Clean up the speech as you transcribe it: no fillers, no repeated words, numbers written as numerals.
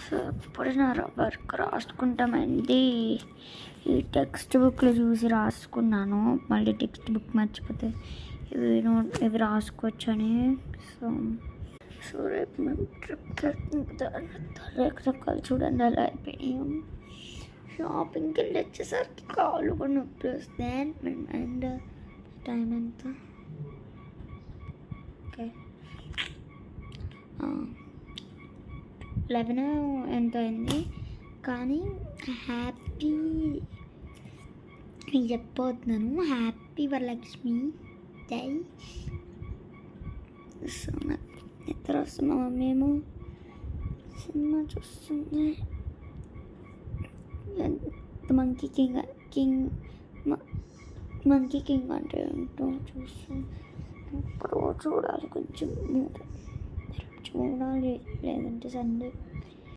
So ఎప్పుడైనా work రాసుకుంటామండి. ఈ text బుక్లో చూసి రాసుకున్నాను, మళ్ళీ టెక్స్ట్ బుక్ మర్చిపోతే ఇవి రాసుకోవచ్చని. సో రేపు మేము ట్రిప్కి రకరకాలు చూడండి అలా అయిపోయాం. షాపింగ్కి వెళ్ళి వచ్చేసరికి కాళ్ళు కూడా నొప్పి వస్తాయి. అండ్ టైం ఎంత? ఓకే 11 ఎంత అయింది. కానీ చెప్పబోతున్నాను, హ్యాపీ వరలక్ష్మి జై. సో నాకు నిద్ర వస్తుంది. మా మమ్మీ ఏమో సినిమా చూస్తుంది. మంకీ కింగ్ అంటే ఏంటో చూస్తుంది. ఇప్పుడు చూడాలి, కొంచెం చూడాలి, లేదంటే సండే